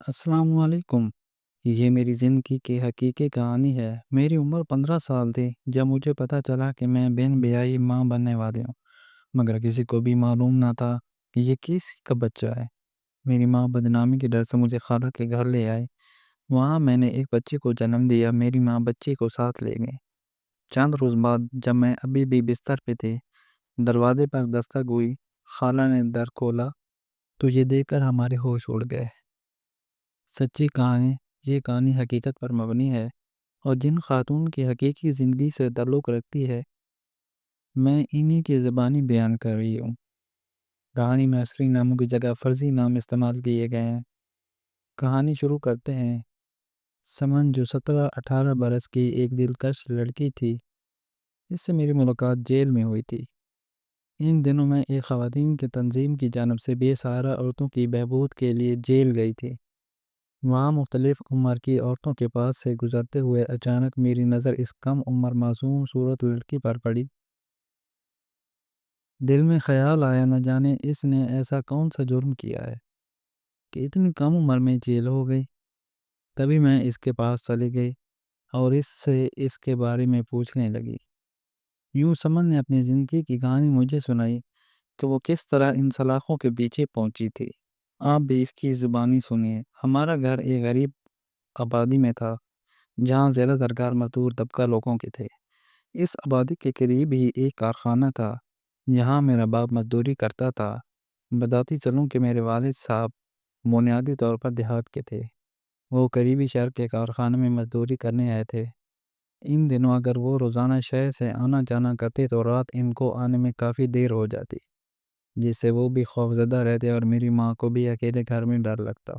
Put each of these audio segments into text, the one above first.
السلام علیکم۔ یہ میری زندگی کی حقیقی کہانی ہے۔ میری عمر 15 سال تھی جب مجھے پتہ چلا کہ میں بن بیائی ماں بننے والی ہوں، مگر کسی کو بھی معلوم نہ تھا کہ یہ کس کا بچہ ہے۔ میری ماں بدنامی کے ڈر سے مجھے خالہ کے گھر لے آئی۔ وہاں میں نے ایک بچے کو جنم دیا۔ میری ماں بچے کو ساتھ لے گئی۔ چند روز بعد جب میں ابھی بھی بستر پہ تھی، دروازے پر دستک ہوئی۔ خالہ نے در کھولا تو یہ دیکھ کر ہمارے ہوش اڑ گئے۔ سچی کہانی، یہ کہانی حقیقت پر مبنی ہے اور جن خاتون کی حقیقی زندگی سے تعلق رکھتی ہے، میں انہی کی زبانی بیان کر رہی ہوں۔ کہانی میں اصلی ناموں کی جگہ فرضی نام استعمال کیے گئے ہیں۔ کہانی شروع کرتے ہیں۔ سمن جو 17-18 برس کی ایک دلکش لڑکی تھی، اس سے میری ملاقات جیل میں ہوئی تھی۔ ان دنوں میں ایک خواتین کی تنظیم کی جانب سے بے سہارا عورتوں کی بہبود کے لیے جیل گئی تھی۔ وہاں مختلف عمر کی عورتوں کے پاس سے گزرتے ہوئے اچانک میری نظر اس کم عمر معصوم صورت لڑکی پر پڑی۔ دل میں خیال آیا، نہ جانے اس نے ایسا کون سا جرم کیا ہے کہ اتنی کم عمر میں جیل ہو گئی۔ تبھی میں اس کے پاس چلی گئی اور اس سے اس کے بارے میں پوچھنے لگی۔ یوں سمن نے اپنی زندگی کی کہانی مجھے سنائی کہ وہ کس طرح ان سلاخوں کے پیچھے پہنچی تھی۔ آپ بھی اس کی زبانی سنیے۔ ہمارا گھر ایک غریب آبادی میں تھا جہاں زیادہ تر کار مزدور طبقہ لوگوں کے تھے۔ اس آبادی کے قریب ہی ایک کارخانہ تھا جہاں میرا باپ مزدوری کرتا تھا۔ بتاتی چلوں کہ میرے والد صاحب بنیادی طور پر دیہات کے تھے۔ وہ قریبی شہر کے کارخانے میں مزدوری کرنے آئے تھے۔ ان دنوں اگر وہ روزانہ شہر سے آنا جانا کرتے تو رات ان کو آنے میں کافی دیر ہو جاتی، جس سے وہ بھی خوفزدہ رہتے اور میری ماں کو بھی اکیلے گھر میں ڈر لگتا۔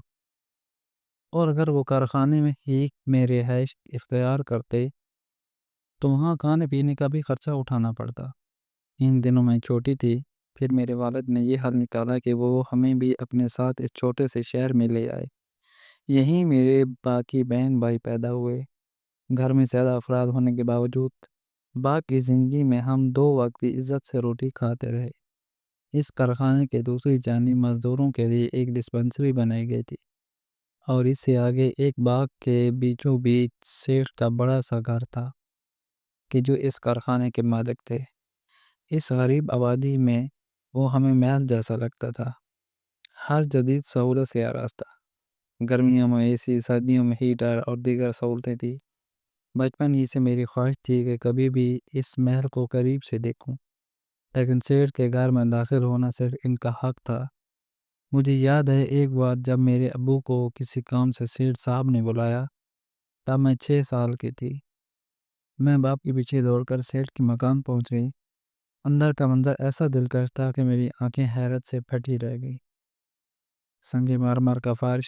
اور اگر وہ کارخانے میں ہی میں رہائش اختیار کرتے تو وہاں کھانے پینے کا بھی خرچہ اٹھانا پڑتا۔ ان دنوں میں چھوٹی تھی۔ پھر میرے والد نے یہ حل نکالا کہ وہ ہمیں بھی اپنے ساتھ اس چھوٹے سے شہر میں لے آئے۔ یہیں میرے باقی بہن بھائی پیدا ہوئے۔ گھر میں زیادہ افراد ہونے کے باوجود باقی زندگی میں ہم 2 وقت کی عزت سے روٹی کھاتے رہے۔ اس کارخانے کے دوسری جانب مزدوروں کے لیے ایک ڈسپنسری بنائی گئی تھی اور اس سے آگے ایک باغ کے بیچوں بیچ سیٹھ کا بڑا سا گھر تھا کہ جو اس کارخانے کے مالک تھے۔ اس غریب آبادی میں وہ ہمیں محل جیسا لگتا تھا، ہر جدید سہولت سے آراستہ۔ گرمیوں میں اے سی، سردیوں میں ہیٹر اور دیگر سہولتیں تھیں۔ بچپن ہی سے میری خواہش تھی کہ کبھی بھی اس محل کو قریب سے دیکھوں، لیکن سیٹھ کے گھر میں داخل ہونا صرف ان کا حق تھا۔ مجھے یاد ہے ایک بار جب میرے ابو کو کسی کام سے سیٹھ صاحب نے بلایا، تب میں 6 سال کی تھی۔ میں باپ کے پیچھے دوڑ کر سیٹھ کے مکان پہنچ گئی۔ اندر کا منظر ایسا دلکش تھا کہ میری آنکھیں حیرت سے پھٹی رہ گئی۔ سنگ مرمر کا فرش،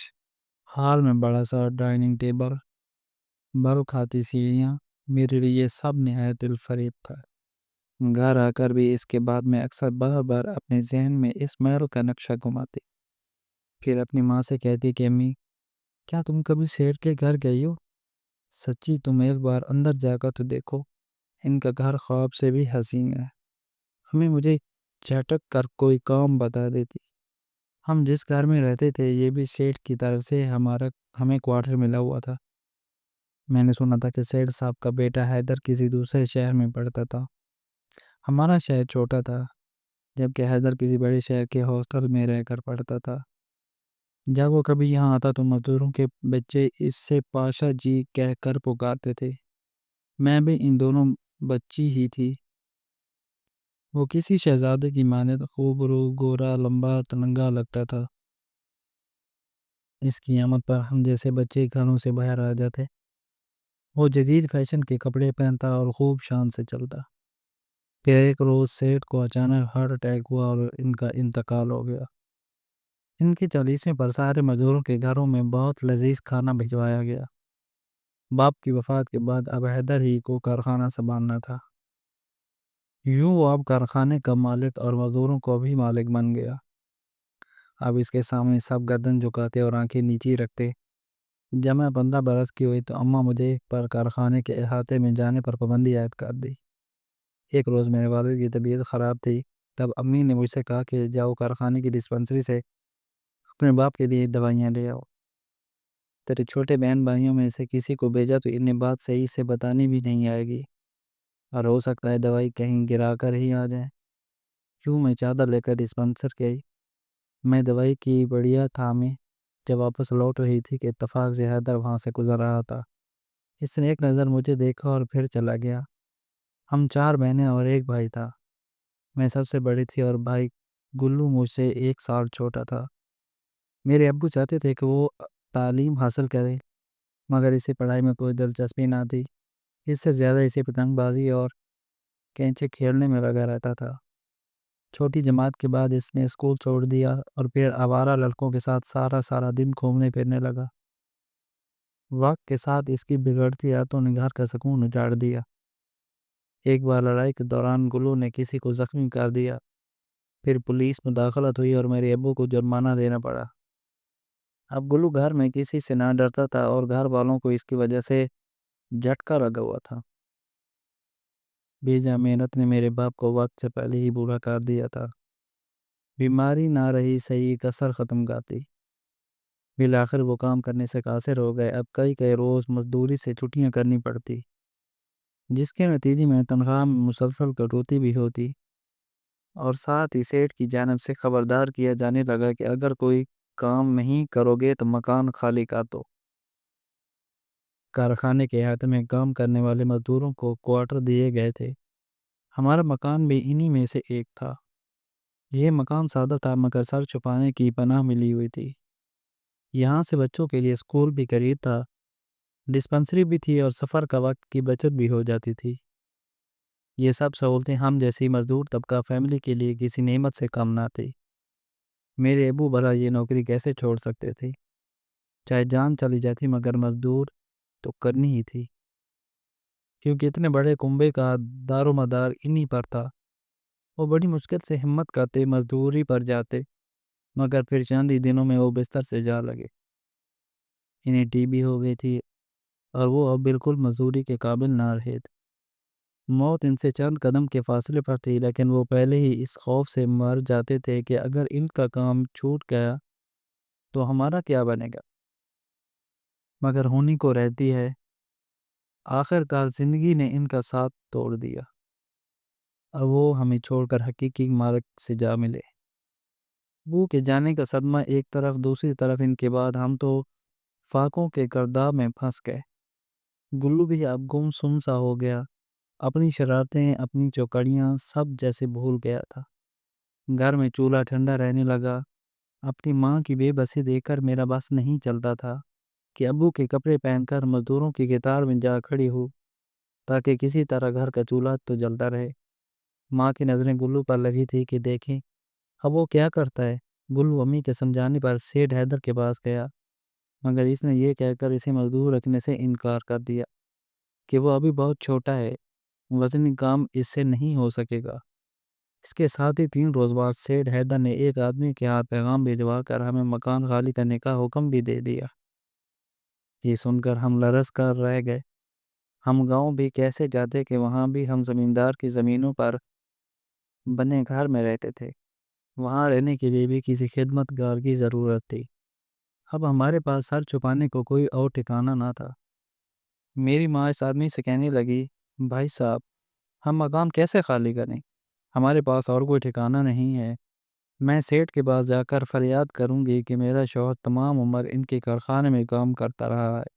ہال میں بڑا سا ڈائننگ ٹیبل، بل کھاتی سیڑھیاں، میرے لیے یہ سب نہایت دلفریب تھا۔ گھر آ کر بھی اس کے بعد میں اکثر بار بار اپنے ذہن میں اس محل کا نقشہ گھماتی، پھر اپنی ماں سے کہتی کہ امی، کیا تم کبھی سیٹھ کے گھر گئی ہو؟ سچی تم ایک بار اندر جا کر تو دیکھو، ان کا گھر خواب سے بھی حسین ہے۔ ہمیں مجھے جھٹک کر کوئی کام بتا دیتی۔ ہم جس گھر میں رہتے تھے یہ بھی سیٹھ کی طرف سے ہمیں کوارٹر ملا ہوا تھا۔ میں نے سنا تھا کہ سیٹھ صاحب کا بیٹا حیدر کسی دوسرے شہر میں پڑھتا تھا۔ ہمارا شہر چھوٹا تھا، جبکہ حیدر کسی بڑے شہر کے ہاسٹل میں رہ کر پڑھتا تھا۔ جب وہ کبھی یہاں آتا تو مزدوروں کے بچے اس سے پاشا جی کہہ کر پکارتے تھے۔ میں بھی ان دونوں بچی ہی تھی۔ وہ کسی شہزادے کی مانند خوب رو، گورا، لمبا، تنگا لگتا تھا۔ اس کی آمد پر ہم جیسے بچے گھروں سے باہر آ جاتے۔ وہ جدید فیشن کے کپڑے پہنتا اور خوب شان سے چلتا۔ پھر ایک روز سیٹھ کو اچانک ہارٹ اٹیک ہوا اور ان کا انتقال ہو گیا۔ ان کی 40ویں پر سارے مزدوروں کے گھروں میں بہت لذیذ کھانا بھجوایا گیا۔ باپ کی وفات کے بعد اب حیدر ہی کو کارخانہ سنبھالنا تھا۔ یوں وہ اب کارخانے کا مالک اور مزدوروں کو بھی مالک بن گیا۔ اب اس کے سامنے سب گردن جھکاتے اور آنکھیں نیچی رکھتے۔ جب میں 15 برس کی ہوئی تو اماں مجھے پر کارخانے کے احاطے میں جانے پر پابندی عائد کر دی۔ ایک روز میرے والد کی طبیعت خراب تھی، تب امی نے مجھ سے کہا کہ جاؤ کارخانے کی ڈسپنسری سے اپنے باپ کے لیے دوائیاں لے آؤ۔ تیرے چھوٹے بہن بھائیوں میں سے کسی کو بھیجا تو انہیں بات صحیح سے بتانی بھی نہیں آئے گی، اور ہو سکتا ہے دوائی کہیں گرا کر ہی آ جائے۔ کیوں میں چادر لے کر ڈسپنسر گئی۔ میں دوائی کی بڑھیا تھامے جب واپس لوٹ رہی تھی کہ اتفاق سے حیدر وہاں سے گزر رہا تھا۔ اس نے ایک نظر مجھے دیکھا اور پھر چلا گیا۔ ہم 4 بہنیں اور ایک بھائی تھا۔ میں سب سے بڑی تھی اور بھائی گلو مجھ سے 1 سال چھوٹا تھا۔ میرے ابو چاہتے تھے کہ وہ تعلیم حاصل کرے، مگر اسے پڑھائی میں کوئی دلچسپی نہ تھی۔ اس سے زیادہ اسے پتنگ بازی اور کینچے کھیلنے میں لگا رہتا تھا۔ چھوٹی جماعت کے بعد اس نے اسکول چھوڑ دیا اور پھر آوارہ لڑکوں کے ساتھ سارا دن گھومنے پھرنے لگا۔ وقت کے ساتھ اس کی بگڑتی عادتوں نے گھر کا سکون اجاڑ دیا۔ ایک بار لڑائی کے دوران گلو نے کسی کو زخمی کر دیا، پھر پولیس مداخلت ہوئی اور میرے ابو کو جرمانہ دینا پڑا۔ اب گلو گھر میں کسی سے نہ ڈرتا تھا اور گھر والوں کو اس کی وجہ سے جھٹکا لگا ہوا تھا۔ بیجا محنت نے میرے باپ کو وقت سے پہلے ہی بوڑھا کر دیا تھا۔ بیماری نہ رہی صحیح کسر ختم گاتی۔ بالآخر وہ کام کرنے سے قاصر ہو گئے۔ اب کئی روز مزدوری سے چھٹیاں کرنی پڑتی، جس کے نتیجے میں تنخواہ میں مسلسل کٹوتی بھی ہوتی، اور ساتھ ہی سیٹ کی جانب سے خبردار کیا جانے لگا کہ اگر کوئی کام نہیں کرو گے تو مکان خالی کر دو۔ کارخانے کے احاطے میں کام کرنے والے مزدوروں کو کوارٹر دیے گئے تھے۔ ہمارا مکان بھی انہی میں سے ایک تھا۔ یہ مکان سادہ تھا مگر سر چھپانے کی پناہ ملی ہوئی تھی۔ یہاں سے بچوں کے لیے اسکول بھی قریب تھا، ڈسپنسری بھی تھی اور سفر کا وقت کی بچت بھی ہو جاتی تھی۔ یہ سب سہولتیں ہم جیسی مزدور طبقہ فیملی کے لیے کسی نعمت سے کم نہ تھی۔ میرے ابو بھلا یہ نوکری کیسے چھوڑ سکتے تھے؟ چاہے جان چلی جاتی مگر مزدور تو کرنی ہی تھی، کیونکہ اتنے بڑے کنبے کا دار و مدار انہی پر تھا۔ وہ بڑی مشکل سے ہمت کرتے مزدوری پر جاتے، مگر پھر چند ہی دنوں میں وہ بستر سے جا لگے۔ انہیں ٹی بی ہو گئی تھی اور وہ اب بالکل مزدوری کے قابل نہ رہے تھے۔ موت ان سے چند قدم کے فاصلے پر تھی، لیکن وہ پہلے ہی اس خوف سے مر جاتے تھے کہ اگر ان کا کام چھوٹ گیا تو ہمارا کیا بنے گا۔ مگر ہونی کو رہتی ہے، آخر کار زندگی نے ان کا ساتھ توڑ دیا اور وہ ہمیں چھوڑ کر حقیقی مالک سے جا ملے۔ وہ کے جانے کا صدمہ ایک طرف، دوسری طرف ان کے بعد ہم تو فاقوں کے گرداب میں پھنس گئے۔ گلو بھی اب گم سم سا ہو گیا، اپنی شرارتیں، اپنی چوکڑیاں سب جیسے بھول گیا تھا۔ گھر میں چولہا ٹھنڈا رہنے لگا۔ اپنی ماں کی بے بسی دیکھ کر میرا بس نہیں چلتا تھا کہ ابو کے کپڑے پہن کر مزدوروں کی قطار میں جا کھڑی ہو تاکہ کسی طرح گھر کا چولہا تو جلتا رہے۔ ماں کی نظریں گلو پر لگی تھی کہ دیکھیں اب وہ کیا کرتا ہے۔ گلو امی کے سمجھانے پر سیٹھ حیدر کے پاس گیا، مگر اس نے یہ کہہ کر اسے مزدور رکھنے سے انکار کر دیا کہ وہ ابھی بہت چھوٹا ہے، وزنی کام اس سے نہیں ہو سکے گا۔ اس کے ساتھ ہی 3 روز بعد سیٹھ حیدر نے ایک آدمی کے ہاتھ پیغام بھیجوا کر ہمیں مکان خالی کرنے کا حکم بھی دے دیا۔ یہ سن کر ہم لرز کر رہ گئے۔ ہم گاؤں بھی کیسے جاتے کہ وہاں بھی ہم زمیندار کی زمینوں پر بنے گھر میں رہتے تھے، وہاں رہنے کے لیے بھی کسی خدمت گار کی ضرورت تھی۔ اب ہمارے پاس سر چھپانے کو کوئی اور ٹھکانہ نہ تھا۔ میری ماں اس آدمی سے کہنے لگی، بھائی صاحب ہم مقام کیسے خالی کریں؟ ہمارے پاس اور کوئی ٹھکانہ نہیں ہے۔ میں سیٹھ کے پاس جا کر فریاد کروں گی کہ میرا شوہر تمام عمر ان کے کارخانے میں کام کرتا رہا ہے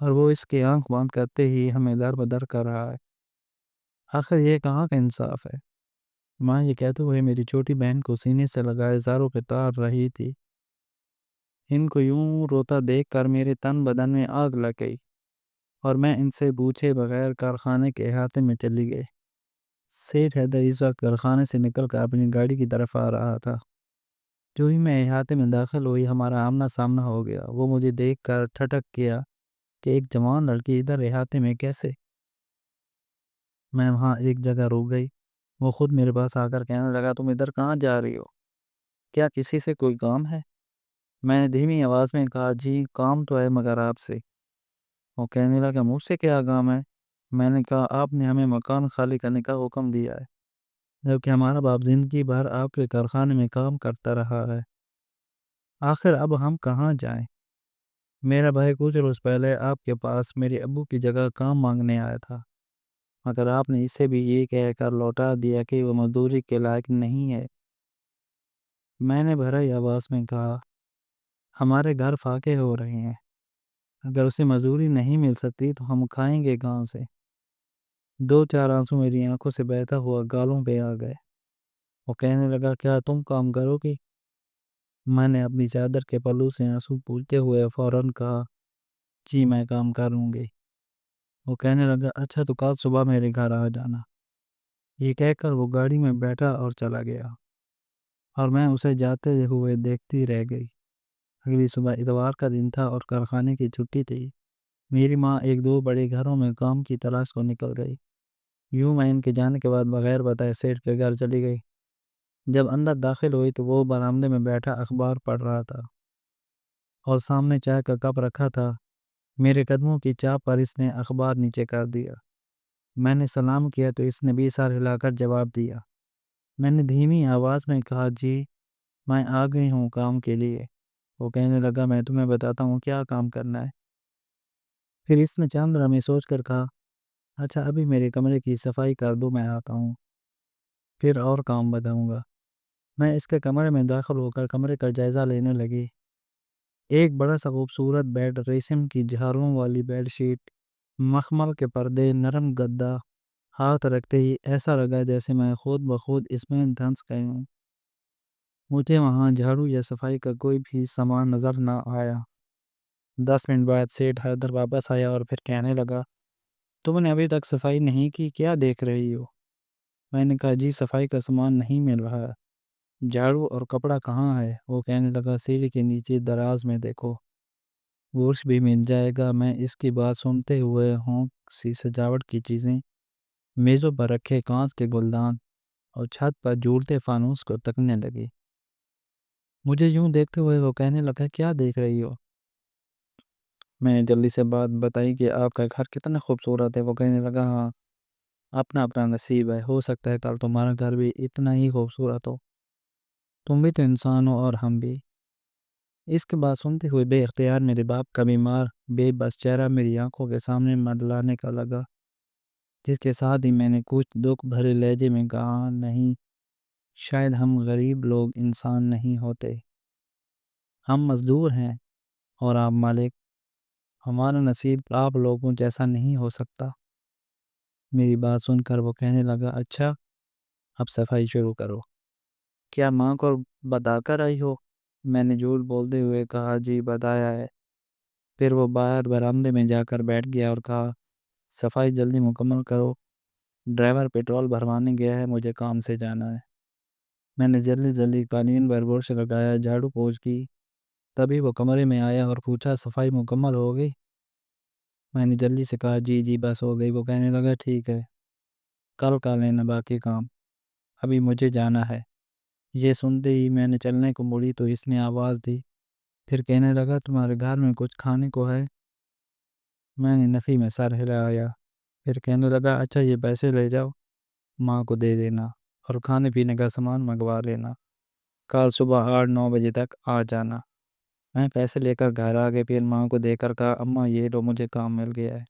اور وہ اس کے آنکھ بند کرتے ہی ہمیں در بدر کر رہا ہے۔ آخر یہ کہاں کا انصاف ہے؟ ماں یہ کہتے ہوئے میری چھوٹی بہن کو سینے سے لگائے زاروں پہ تار رہی تھی۔ ان کو یوں روتا دیکھ کر میرے تن بدن میں آگ لگ گئی اور میں ان سے پوچھے بغیر کارخانے کے احاطے میں چلی گئی۔ سیٹھ حیدر اس وقت کارخانے سے نکل کر اپنی گاڑی کی طرف آ رہا تھا۔ جو ہی میں احاطے میں داخل ہوئی ہمارا آمنا سامنا ہو گیا۔ وہ مجھے دیکھ کر ٹھٹک گیا کہ ایک جوان لڑکی ادھر احاطے میں کیسے؟ میں وہاں ایک جگہ رک گئی۔ وہ خود میرے پاس آ کر کہنے لگا، تم ادھر کہاں جا رہی ہو؟ کیا کسی سے کوئی کام ہے؟ میں نے دھیمی آواز میں کہا، جی کام تو ہے مگر آپ سے۔ وہ کہنے لگا، مجھ سے کیا کام ہے؟ میں نے کہا، آپ نے ہمیں مکان خالی کرنے کا حکم دیا ہے، جبکہ ہمارا باپ زندگی بھر آپ کے کارخانے میں کام کرتا رہا ہے۔ آخر اب ہم کہاں جائیں؟ میرا بھائی کچھ روز پہلے آپ کے پاس میرے ابو کی جگہ کام مانگنے آیا تھا، مگر آپ نے اسے بھی یہ کہہ کر لوٹا دیا کہ وہ مزدوری کے لائق نہیں ہے۔ میں نے بھری آواز میں کہا، ہمارے گھر فاقے ہو رہے ہیں، اگر اسے مزدوری نہیں مل سکتی تو ہم کھائیں گے کہاں سے؟ 2-4 آنسو میری آنکھوں سے بہتا ہوا گالوں پہ آ گئے۔ وہ کہنے لگا، کیا تم کام کرو گی؟ میں نے اپنی چادر کے پلو سے آنسو پوچھتے ہوئے فوراً کہا، جی میں کام کروں گی۔ وہ کہنے لگا، اچھا تو کل صبح میرے گھر آ جانا۔ یہ کہہ کر وہ گاڑی میں بیٹھا اور چلا گیا، اور میں اسے جاتے ہوئے دیکھتی رہ گئی۔ اگلی صبح اتوار کا دن تھا اور کارخانے کی چھٹی تھی۔ میری ماں 1-2 بڑے گھروں میں کام کی تلاش کو نکل گئی۔ یوں میں ان کے جانے کے بعد بغیر بتائے سیٹھ کے گھر چلی گئی۔ جب اندر داخل ہوئی تو وہ برآمدے میں بیٹھا اخبار پڑھ رہا تھا اور سامنے چائے کا کپ رکھا تھا۔ میرے قدموں کی چاپ پر اس نے اخبار نیچے کر دیا۔ میں نے سلام کیا تو اس نے بھی سر ہلا کر جواب دیا۔ میں نے دھیمی آواز میں کہا، جی میں آ گئی ہوں کام کے لیے۔ وہ کہنے لگا، میں تمہیں بتاتا ہوں کیا کام کرنا ہے۔ پھر اس نے چند لمحے سوچ کر کہا، اچھا ابھی میرے کمرے کی صفائی کر دو، میں آتا ہوں، پھر اور کام بتاؤں گا۔ میں اس کے کمرے میں داخل ہو کر کمرے کا جائزہ لینے لگی۔ ایک بڑا سا خوبصورت بیڈ، ریشم کی جھاڑیوں والی بیڈ شیٹ، مخمل کے پردے، نرم گدا۔ ہاتھ رکھتے ہی ایسا لگا جیسے میں خود بخود اس میں دھنس گئی ہوں۔ مجھے وہاں جھاڑو یا صفائی کا کوئی بھی سامان نظر نہ آیا۔ 10 منٹ بعد سیٹھ حیدر واپس آیا اور پھر کہنے لگا، تم نے ابھی تک صفائی نہیں کی، کیا دیکھ رہی ہو؟ میں نے کہا، جی صفائی کا سامان نہیں مل رہا، جھاڑو اور کپڑا کہاں ہے؟ وہ کہنے لگا، سیڑھی کے نیچے دراز میں دیکھو، برش بھی مل جائے گا۔ میں اس کی بات سنتے ہوئے ہونک سی سجاوٹ کی چیزیں، میزوں پر رکھے کانچ کے گلدان اور چھت پر جھولتے فانوس کو تکنے لگی۔ مجھے یوں دیکھتے ہوئے وہ کہنے لگا، کیا دیکھ رہی ہو؟ میں نے جلدی سے بات بتائی کہ آپ کا گھر کتنا خوبصورت ہے۔ وہ کہنے لگا، ہاں اپنا اپنا نصیب ہے، ہو سکتا ہے کل تمہارا گھر بھی اتنا ہی خوبصورت ہو، تم بھی تو انسان ہو اور ہم بھی۔ اس کے بعد سنتے ہوئے بے اختیار میرے باپ کا بیمار بے بس چہرہ میری آنکھوں کے سامنے منڈلانے کا لگا، جس کے ساتھ ہی میں نے کچھ دکھ بھرے لہجے میں کہا، نہیں، شاید ہم غریب لوگ انسان نہیں ہوتے، ہم مزدور ہیں اور آپ مالک، ہمارا نصیب آپ لوگوں جیسا نہیں ہو سکتا۔ میری بات سن کر وہ کہنے لگا، اچھا اب صفائی شروع کرو، کیا ماں کو بتا کر آئی ہو؟ میں نے جھوٹ بولتے ہوئے کہا، جی بتایا ہے۔ پھر وہ باہر برآمدے میں جا کر بیٹھ گیا اور کہا، صفائی جلدی مکمل کرو، ڈرائیور پیٹرول بھروانے گیا ہے، مجھے کام سے جانا ہے۔ میں نے جلدی جلدی قالین پر برش لگایا، جھاڑو پوچھ کی، تبھی وہ کمرے میں آیا اور پوچھا، صفائی مکمل ہو گئی؟ میں نے جلدی سے کہا، جی جی بس ہو گئی۔ وہ کہنے لگا، ٹھیک ہے، کل کا لینا باقی کام، ابھی مجھے جانا ہے۔ یہ سنتے ہی میں نے چلنے کو مڑی تو اس نے آواز دی، پھر کہنے لگا، تمہارے گھر میں کچھ کھانے کو ہے؟ میں نے نفی میں سر ہلایا۔ پھر کہنے لگا، اچھا یہ پیسے لے جاؤ، ماں کو دے دینا اور کھانے پینے کا سامان منگوا لینا، کل صبح 8-9 بجے تک آ جانا۔ میں پیسے لے کر گھر آ گئے، پھر ماں کو دے کر کہا، اماں یہ لو، مجھے کام مل گیا ہے،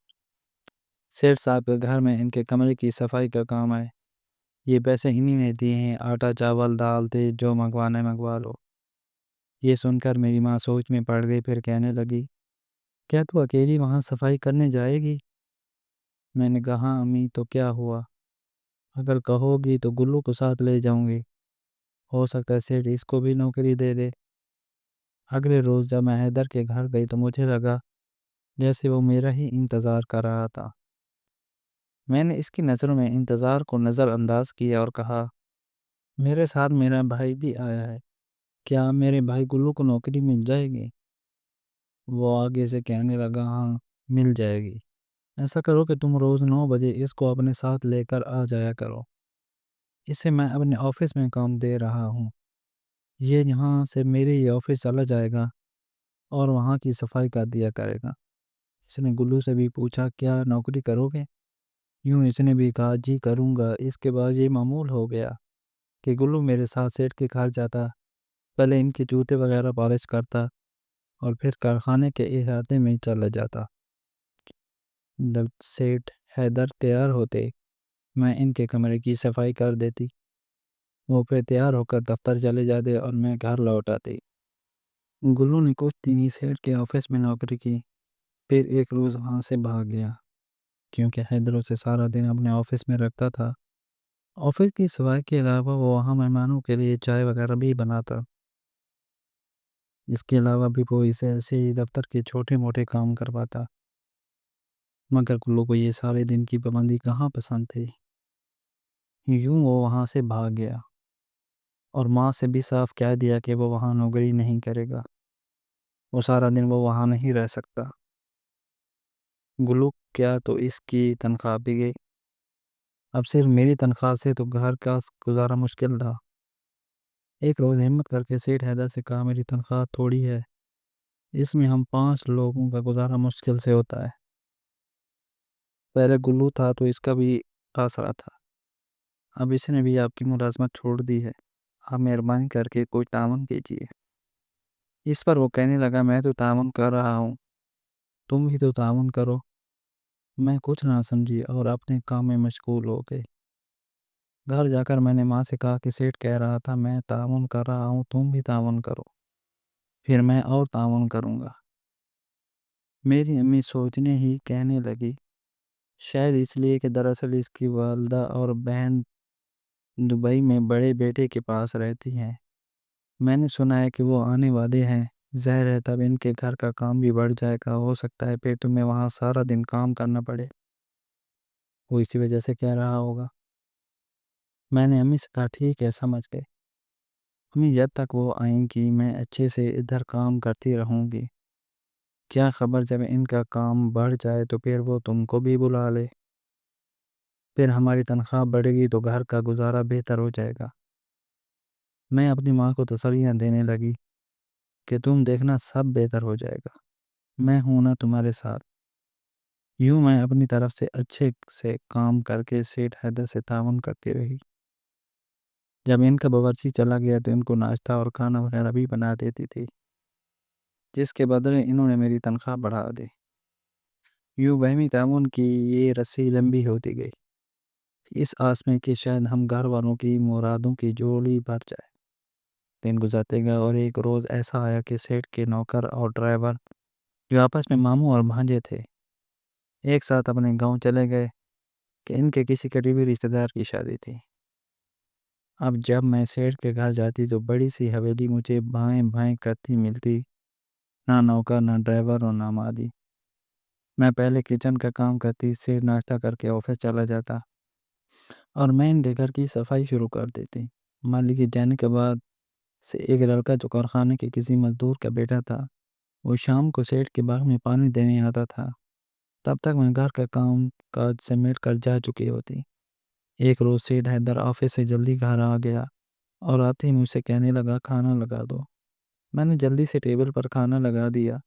سیٹھ صاحب کے گھر میں ان کے کمرے کی صفائی کا کام ہے، یہ پیسے انہی نے دیے ہیں، آٹا چاول دال تیل جو منگوانا ہے منگوا لو۔ یہ سن کر میری ماں سوچ میں پڑ گئی، پھر کہنے لگی، کیا تو اکیلی وہاں صفائی کرنے جائے گی؟ میں نے کہا، ہاں امی، تو کیا ہوا، اگر کہو گی تو گلو کو ساتھ لے جاؤں گی، ہو سکتا ہے سیٹھ اس کو بھی نوکری دے دے۔ اگلے روز جب میں حیدر کے گھر گئی تو مجھے لگا جیسے وہ میرا ہی انتظار کر رہا تھا۔ میں نے اس کی نظروں میں انتظار کو نظر انداز کیا اور کہا، میرے ساتھ میرا بھائی بھی آیا ہے، کیا میرے بھائی گلو کو نوکری مل جائے گی؟ وہ آگے سے کہنے لگا، ہاں مل جائے گی، ایسا کرو کہ تم روز 9 بجے اس کو اپنے ساتھ لے کر آ جایا کرو، اسے میں اپنے آفس میں کام دے رہا ہوں، یہ یہاں سے میرے ہی آفس چلا جائے گا اور وہاں کی صفائی کر دیا کرے گا۔ اس نے گلو سے بھی پوچھا، کیا نوکری کرو گے؟ یوں اس نے بھی کہا، جی کروں گا۔ اس کے بعد یہ معمول ہو گیا کہ گلو میرے ساتھ سیٹھ کے گھر جاتا، پہلے ان کے جوتے وغیرہ پالش کرتا اور پھر کارخانے کے احاطے میں چلا جاتا۔ جب سیٹھ حیدر تیار ہوتے میں ان کے کمرے کی صفائی کر دیتی، وہ پھر تیار ہو کر دفتر چلے جاتے اور میں گھر لوٹ آتی۔ گلو نے کچھ دن ہی سیٹھ کے آفس میں نوکری کی، پھر ایک روز وہاں سے بھاگ گیا کیونکہ حیدر اسے سارا دن اپنے آفس میں رکھتا تھا۔ آفس کی صفائی کے علاوہ وہ وہاں مہمانوں کے لیے چائے وغیرہ بھی بناتا۔ اس کے علاوہ بھی وہ اسے ایسے ہی دفتر کے چھوٹے موٹے کام کرواتا، مگر گلو کو یہ سارے دن کی پابندی کہاں پسند تھی۔ یوں وہ وہاں سے بھاگ گیا اور ماں سے بھی صاف کہہ دیا کہ وہ وہاں نوکری نہیں کرے گا، وہ سارا دن وہ وہاں نہیں رہ سکتا۔ گلو کیا تو اس کی تنخواہ بھی گئی، اب صرف میری تنخواہ سے تو گھر کا گزارا مشکل تھا۔ ایک روز ہمت کر کے سیٹھ حیدر سے کہا، میری تنخواہ تھوڑی ہے، اس میں ہم 5 لوگوں کا گزارا مشکل سے ہوتا ہے۔ پہلے گلو تھا تو اس کا بھی آسرا تھا، اب اس نے بھی آپ کی ملازمت چھوڑ دی ہے، آپ مہربانی کر کے کوئی تعاون کیجیے۔ اس پر وہ کہنے لگا، میں تو تعاون کر رہا ہوں، تم بھی تو تعاون کرو۔ میں کچھ نہ سمجھی اور اپنے کام میں مشغول ہو گئی۔ گھر جا کر میں نے ماں سے کہا کہ سیٹھ کہہ رہا تھا میں تعاون کر رہا ہوں، تم بھی تعاون کرو، پھر میں اور تعاون کروں گا۔ میری امی سوچنے ہی کہنے لگی، شاید اس لیے کہ دراصل اس کی والدہ اور بہن دبئی میں بڑے بیٹے کے پاس رہتی ہیں، میں نے سنا ہے کہ وہ آنے والے ہیں، ظاہر ہے تب ان کے گھر کا کام بھی بڑھ جائے گا، ہو سکتا ہے پھر تمہیں وہاں سارا دن کام کرنا پڑے، وہ اسی وجہ سے کہہ رہا ہوگا۔ میں نے امی سے کہا، ٹھیک ہے، سمجھ گئے امی، جب تک وہ آئیں گی میں اچھے سے ادھر کام کرتی رہوں گی، کیا خبر جب ان کا کام بڑھ جائے تو پھر وہ تم کو بھی بلا لے، پھر ہماری تنخواہ بڑھے گی تو گھر کا گزارا بہتر ہو جائے گا۔ میں اپنی ماں کو تسلیاں دینے لگی کہ تم دیکھنا سب بہتر ہو جائے گا، میں ہوں نا تمہارے ساتھ۔ یوں میں اپنی طرف سے اچھے سے کام کر کے سیٹھ حیدر سے تعاون کرتی رہی۔ جب ان کا باورچی چلا گیا تو ان کو ناشتہ اور کھانا وغیرہ بھی بنا دیتی تھی، جس کے بدلے انہوں نے میری تنخواہ بڑھا دی۔ یوں بہمی تعاون کی یہ رسی لمبی ہوتی گئی، اس آس میں کہ شاید ہم گھر والوں کی مرادوں کی جوڑی بھر جائے۔ دن گزرتے گئے اور ایک روز ایسا آیا کہ سیٹھ کے نوکر اور ڈرائیور جو آپس میں ماموں اور بھانجے تھے، ایک ساتھ اپنے گاؤں چلے گئے کہ ان کے کسی قریبی رشتہ دار کی شادی تھی۔ اب جب میں سیٹھ کے گھر جاتی تو بڑی سی حویلی مجھے بائیں بائیں کرتی ملتی، نہ نوکر، نہ ڈرائیور اور نہ مادی۔ میں پہلے کچن کا کام کرتی، سیٹھ ناشتہ کر کے آفس چلا جاتا اور میں ان کے گھر کی صفائی شروع کر دیتی۔ مالک کے جانے کے بعد سے ایک لڑکا جو کارخانے کے کسی مزدور کا بیٹا تھا، وہ شام کو سیٹھ کے باغ میں پانی دینے آتا تھا، تب تک میں گھر کا کام کاج سمیٹ کر جا چکی ہوتی۔ ایک روز سیٹھ حیدر آفس سے جلدی گھر آ گیا اور آتے ہی مجھ سے کہنے لگا، کھانا لگا دو۔ میں نے جلدی سے ٹیبل پر کھانا لگا دیا،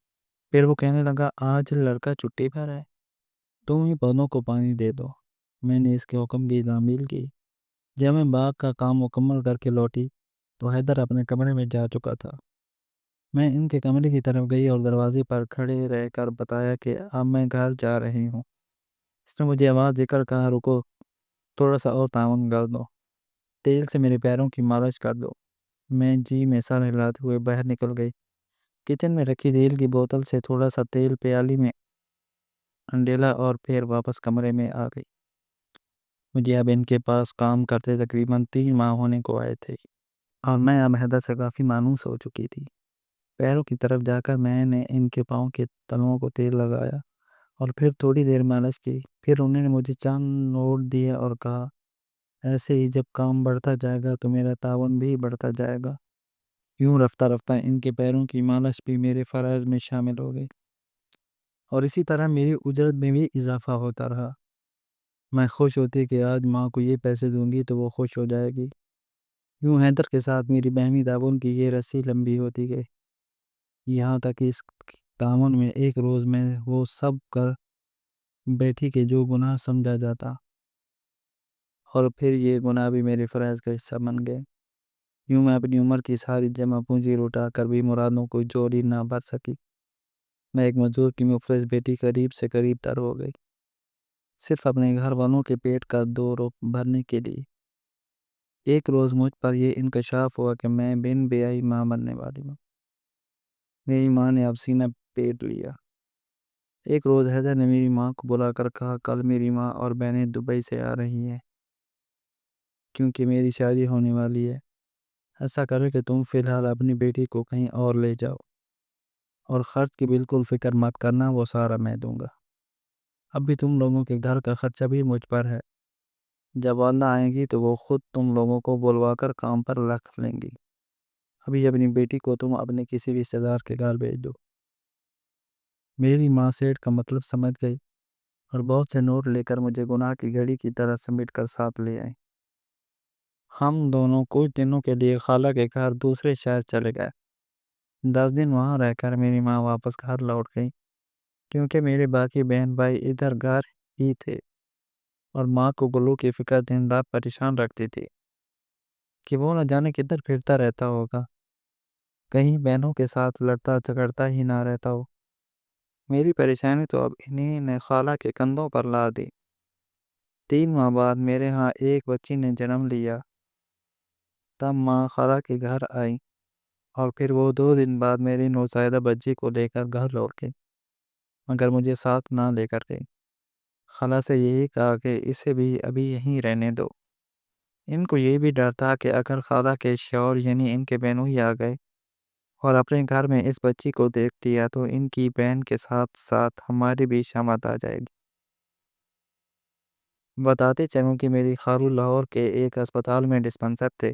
پھر وہ کہنے لگا، آج لڑکا چھٹی پر ہے، تم ہی پودوں کو پانی دے دو۔ میں نے اس کے حکم کی تعمیل کی۔ جب میں باغ کا کام مکمل کر کے لوٹی تو حیدر اپنے کمرے میں جا چکا تھا۔ میں ان کے کمرے کی طرف گئی اور دروازے پر کھڑے رہ کر بتایا کہ اب میں گھر جا رہی ہوں۔ اس نے مجھے آواز دے کر کہا، رکو، تھوڑا سا اور تعاون کر دو، تیل سے میرے پیروں کی مالش کر دو۔ میں جی میں سر ہلاتے ہوئے باہر نکل گئی، کچن میں رکھی تیل کی بوتل سے تھوڑا سا تیل پیالی میں انڈیلا اور پھر واپس کمرے میں آ گئی۔ مجھے اب ان کے پاس کام کرتے تقریباً 3 ماہ ہونے کو آئے تھے اور میں اب حیدر سے کافی مانوس ہو چکی تھی۔ پیروں کی طرف جا کر میں نے ان کے پاؤں کے تلوؤں کو تیل لگایا اور پھر تھوڑی دیر مالش کی، پھر انہوں نے مجھے چند نوٹ دیے اور کہا، ایسے ہی جب کام بڑھتا جائے گا تو میرا تعاون بھی بڑھتا جائے گا۔ یوں رفتہ رفتہ ان کے پیروں کی مالش بھی میرے فرائض میں شامل ہو گئی اور اسی طرح میری اجرت میں بھی اضافہ ہوتا رہا۔ میں خوش ہوتی کہ آج ماں کو یہ پیسے دوں گی تو وہ خوش ہو جائے گی۔ یوں حیدر کے ساتھ میری بہمی تعاون کی یہ رسی لمبی ہوتی گئی، یہاں تک کہ اس تعاون میں ایک روز میں وہ سب کر بیٹھی کہ جو گناہ سمجھا جاتا، اور پھر یہ گناہ بھی میرے فرائض کا حصہ بن گئے۔ یوں میں اپنی عمر کی ساری جمع پونجی لوٹا کر بھی مرادوں کو جوڑی نہ بھر سکی۔ میں ایک مزدور کی مفلس بیٹی قریب سے قریب تر ہو گئی، صرف اپنے گھر والوں کے پیٹ کا دور بھرنے کے لیے۔ ایک روز مجھ پر یہ انکشاف ہوا کہ میں بن بیائی ماں بننے والی ہوں۔ میری ماں نے اب سینہ پیٹ لیا۔ ایک روز حیدر نے میری ماں کو بلا کر کہا، کل میری ماں اور بہنیں دبئی سے آ رہی ہیں کیونکہ میری شادی ہونے والی ہے۔ ایسا کرو کہ تم فی الحال اپنی بیٹی کو کہیں اور لے جاؤ، اور خرچ کی بالکل فکر مت کرنا، وہ سارا میں دوں گا۔ اب بھی تم لوگوں کے گھر کا خرچہ بھی مجھ پر ہے۔ جب والدہ آئیں گی تو وہ خود تم لوگوں کو بلوا کر کام پر رکھ لیں گی۔ ابھی اپنی بیٹی کو تم اپنے کسی بھی رشتہ دار کے گھر بھیج دو۔ میری ماں سیٹھ کا مطلب سمجھ گئی اور بہت سے نوٹ لے کر مجھے گناہ کی گھڑی کی طرح سمیٹ کر ساتھ لے آئی۔ ہم دونوں کچھ دنوں کے لیے خالہ کے گھر دوسرے شہر چلے گئے۔ 10 دن وہاں رہ کر میری ماں واپس گھر لوٹ گئی، کیونکہ میرے باقی بہن بھائی ادھر گھر ہی تھے، اور ماں کو گلو کی فکر دن رات پریشان رکھتی تھی کہ وہ نہ جانے کدھر پھرتا رہتا ہوگا، کہیں بہنوں کے ساتھ لڑتا جھگڑتا ہی نہ رہتا ہو۔ میری پریشانی تو اب انہیں نے خالہ کے کندھوں پر لا دی۔ 3 ماہ بعد میرے ہاں ایک بچی نے جنم لیا۔ تب ماں خالہ کے گھر آئی، اور پھر وہ 2 دن بعد میری نوزائیدہ بچی کو لے کر گھر لوٹ گئی، مگر مجھے ساتھ نہ لے کر گئی۔ خالہ سے یہی کہا کہ اسے بھی ابھی یہیں رہنے دو۔ ان کو یہ بھی ڈر تھا کہ اگر خالہ کے شوہر یعنی ان کے بہنوں ہی آ گئے اور اپنے گھر میں اس بچی کو دیکھ دیا تو ان کی بہن کے ساتھ ساتھ ہماری بھی شامت آ جائے گی۔ بتاتے چلوں کہ میری خالو لاہور کے ایک اسپتال میں ڈسپنسر تھے۔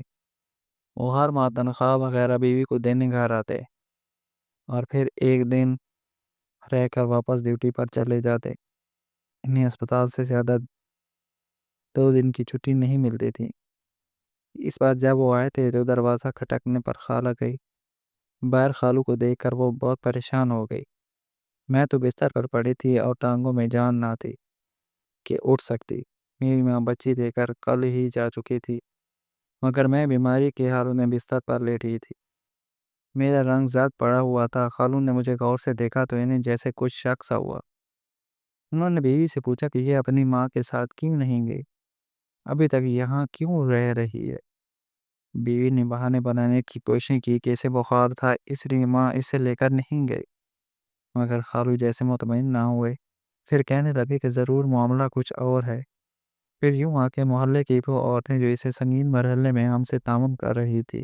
وہ ہر ماہ تنخواہ وغیرہ بیوی کو دینے گھر آتے، اور پھر ایک دن رہ کر واپس ڈیوٹی پر چلے جاتے۔ انہیں اسپتال سے زیادہ 2 دن کی چھٹی نہیں ملتی تھی۔ اس بار جب وہ آئے تھے تو دروازہ کھٹکنے پر خالہ گئی۔ باہر خالو کو دیکھ کر وہ بہت پریشان ہو گئی۔ میں تو بستر پر پڑی تھی اور ٹانگوں میں جان نہ تھی کہ اٹھ سکتی۔ میری ماں بچی دے کر کل ہی جا چکی تھی، مگر میں بیماری کے حالوں میں بستر پر لیٹی تھی۔ میرا رنگ زرد پڑا ہوا تھا۔ خالو نے مجھے غور سے دیکھا تو انہیں جیسے کچھ شک سا ہوا۔ انہوں نے بیوی سے پوچھا کہ یہ اپنی ماں کے ساتھ کیوں نہیں گئی، ابھی تک یہاں کیوں رہ رہی ہے۔ بیوی نے بہانے بنانے کی کوشش کی کہ اسے بخار تھا، اس لیے ماں اسے لے کر نہیں گئی، مگر خالو جیسے مطمئن نہ ہوئے۔ پھر کہنے لگے کہ ضرور معاملہ کچھ اور ہے۔ پھر یوں آ کے محلے کی وہ عورتیں جو اسے سنگین مرحلے میں ہم سے تعاون کر رہی تھی،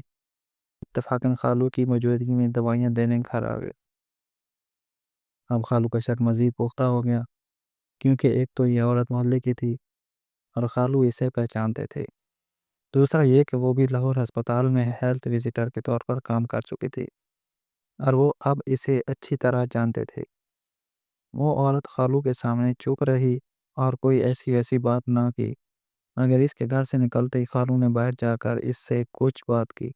اتفاقاً خالو کی موجودگی میں دوائیاں دینے گھر آ گئے۔ اب خالو کا شک مزید پختہ ہو گیا، کیونکہ ایک تو یہ عورت محلے کی تھی اور خالو اسے پہچانتے تھے، دوسرا یہ کہ وہ بھی لاہور ہسپتال میں ہیلتھ وزیٹر کے طور پر کام کر چکی تھی، اور وہ اب اسے اچھی طرح جانتے تھے۔ وہ عورت خالو کے سامنے چپ رہی اور کوئی ایسی ویسی بات نہ کی، مگر اس کے گھر سے نکلتے ہی خالو نے باہر جا کر اس سے کچھ بات کی،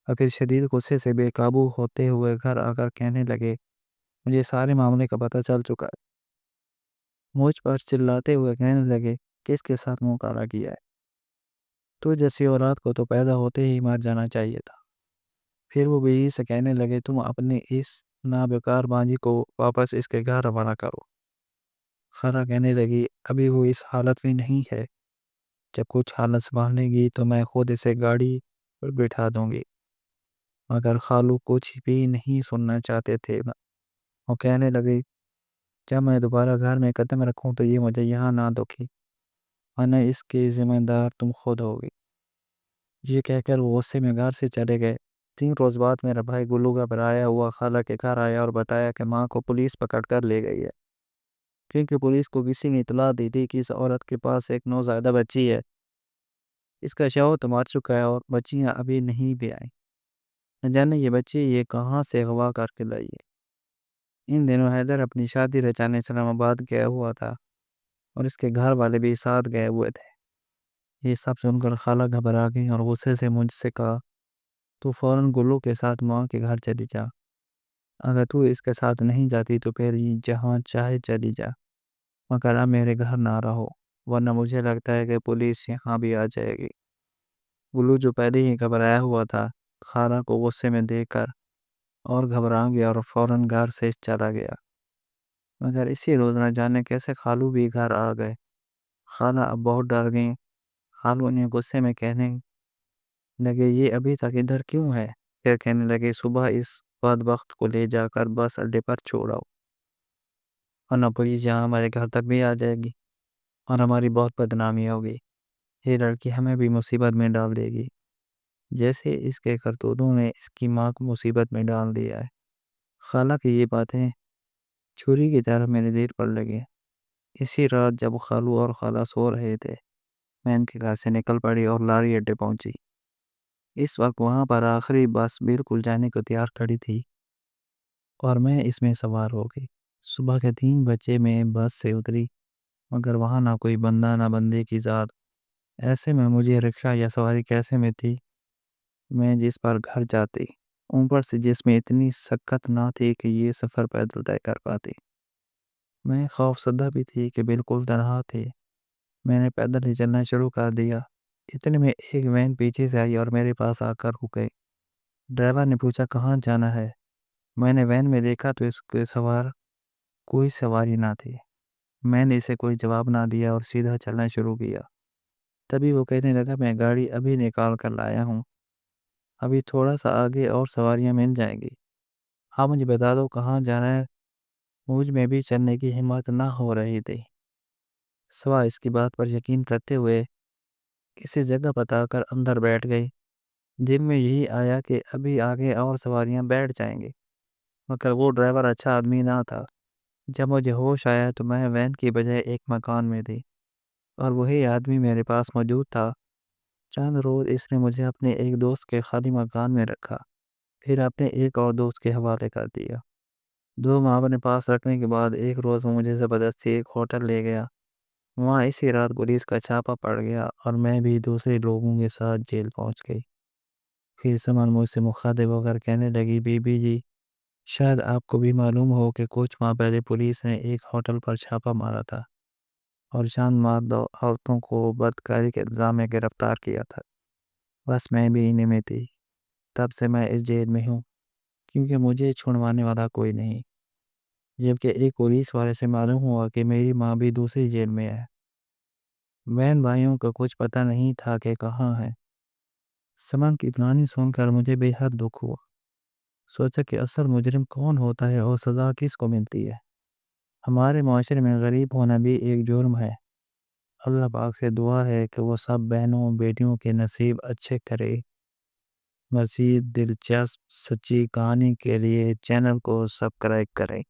اور پھر شدید غصے سے بے قابو ہوتے ہوئے گھر آ کر کہنے لگے، مجھے سارے معاملے کا پتہ چل چکا ہے۔ مجھ پر چلاتے ہوئے کہنے لگے، کس کے ساتھ منہ کالا کیا ہے؟ تو جیسی اولاد کو تو پیدا ہوتے ہی مار جانا چاہیے تھا۔ پھر وہ بیوی سے کہنے لگے، تم اپنے اس نابکار بانجی کو واپس اس کے گھر روانہ کرو۔ خالہ کہنے لگی، ابھی وہ اس حالت میں نہیں ہے، جب کچھ حالت سنبھالنے گی تو میں خود اسے گاڑی پر بٹھا دوں گی۔ مگر خالو کچھ بھی نہیں سننا چاہتے تھے۔ وہ کہنے لگے، جب میں دوبارہ گھر میں قدم رکھوں تو یہ مجھے یہاں نہ دکھی، ورنہ اس کی ذمہ دار تم خود ہوگی۔ یہ کہہ کر وہ غصے میں گھر سے چلے گئے۔ 3 روز بعد میرا بھائی گلو گھبرایا ہوا خالہ کے گھر آیا اور بتایا کہ ماں کو پولیس پکڑ کر لے گئی ہے، کیونکہ پولیس کو کسی نے اطلاع دی تھی کہ اس عورت کے پاس ایک نوزائیدہ بچی ہے۔ اس کا شوہر تو مر چکا ہے اور بچیاں ابھی نہیں بھی آئیں۔ نہ جانے یہ بچی یہ کہاں سے اغوا کر کے لائی ہے۔ ان دنوں حیدر اپنی شادی رچانے اسلام آباد گیا ہوا تھا، اور اس کے گھر والے بھی ساتھ گئے ہوئے تھے۔ یہ سب سن کر خالہ گھبرا گئی اور غصے سے مجھ سے کہا، تو فوراً گلو کے ساتھ ماں کے گھر چلی جا۔ اگر تو اس کے ساتھ نہیں جاتی تو پھر جہاں چاہے چلی جا، مگر اب میرے گھر نہ رہو، ورنہ مجھے لگتا ہے کہ پولیس یہاں بھی آ جائے گی۔ گلو جو پہلے ہی گھبرایا ہوا تھا، خالہ کو غصے میں دیکھ کر اور گھبرا گیا اور فوراً گھر سے چلا گیا۔ مگر اسی روز نہ جانے کیسے خالو بھی گھر آ گئے۔ خالہ اب بہت ڈر گئیں۔ خالو نے غصے میں کہنے لگے یہ ابھی تک ادھر کیوں ہے؟ پھر کہنے لگے صبح اس بدبخت کو لے جا کر بس اڈے پر چھوڑاؤ، ورنہ پولیس یہاں ہمارے گھر تک بھی آ جائے گی اور ہماری بہت بدنامی ہوگی۔ یہ لڑکی ہمیں بھی مصیبت میں ڈال دے گی، جیسے اس کے کرتوتوں نے اس کی ماں کو مصیبت میں ڈال دیا ہے۔ خالہ کی یہ باتیں چھری کی طرح میرے دل پر لگی۔ اسی رات جب خالو اور خالہ سو رہے تھے، میں ان کے گھر سے نکل پڑی اور لاری اڈے پہنچی۔ اس وقت وہاں پر آخری بس بالکل جانے کو تیار کھڑی تھی اور میں اس میں سوار ہو گئی۔ صبح کے 3 بجے میں بس سے اتری، مگر وہاں نہ کوئی بندہ نہ بندے کی ذات۔ ایسے میں مجھے رکشہ یا سواری کیسے میں تھی میں جس پر گھر جاتی، اوپر سے جس میں اتنی سکت نہ تھی کہ یہ سفر پیدل طے کر پاتی۔ میں خوف زدہ بھی تھی کہ بالکل تنہا تھی۔ میں نے پیدل ہی چلنا شروع کر دیا۔ اتنے میں ایک وین پیچھے سے آئی اور میرے پاس آ کر رک گئی۔ ڈرائیور نے پوچھا کہاں جانا ہے؟ میں نے وین میں دیکھا تو اس کے سوار کوئی سواری نہ تھی۔ میں نے اسے کوئی جواب نہ دیا اور سیدھا چلنا شروع کیا۔ تبھی وہ کہنے لگا میں گاڑی ابھی نکال کر لایا ہوں، ابھی تھوڑا سا آگے اور سواریاں مل جائیں گی، آپ مجھے بتا دو کہاں جانا ہے۔ مجھ میں بھی چلنے کی ہمت نہ ہو رہی تھی، سوائے اس کی بات پر یقین کرتے ہوئے کسی جگہ بتا کر اندر بیٹھ گئی۔ دل میں یہی آیا کہ ابھی آگے اور سواریاں بیٹھ جائیں گے، مگر وہ ڈرائیور اچھا آدمی نہ تھا۔ جب مجھے ہوش آیا تو میں وین کی بجائے ایک مکان میں تھی اور وہی آدمی میرے پاس موجود تھا۔ چند روز اس نے مجھے اپنے ایک دوست کے خالی مکان میں رکھا، پھر اپنے ایک اور دوست کے حوالے کر دیا۔ 2 ماہ اپنے پاس رکھنے کے بعد ایک روز وہ مجھے زبردستی ایک ہوٹل لے گیا۔ وہاں اسی رات پولیس کا چھاپا پڑ گیا اور میں بھی دوسرے لوگوں کے ساتھ جیل پہنچ گئی۔ پھر سمن مجھ سے مخاطب ہو کر کہنے لگی بی بی جی، شاید آپ کو بھی معلوم ہو کہ کچھ ماہ پہلے پولیس نے ایک ہوٹل پر چھاپا مارا تھا اور چند مرد عورتوں کو بدکاری کے الزام میں گرفتار کیا تھا۔ بس میں بھی انہیں میں تھی۔ تب سے میں اس جیل میں ہوں، کیونکہ مجھے چھڑوانے والا کوئی نہیں۔ جبکہ ایک پولیس والے سے معلوم ہوا کہ میری ماں بھی دوسری جیل میں ہے۔ بہن بھائیوں کو کچھ پتہ نہیں تھا کہ کہاں ہے۔ سمن کی کہانی سن کر مجھے بے حد دکھ ہوا۔ سوچا کہ اصل مجرم کون ہوتا ہے اور سزا کس کو ملتی ہے۔ ہمارے معاشرے میں غریب ہونا بھی ایک جرم ہے۔ اللہ پاک سے دعا ہے کہ وہ سب بہنوں بیٹیوں کے نصیب اچھے کرے۔ مزید دلچسپ سچی کہانی کے لیے چینل کو سبسکرائب کریں۔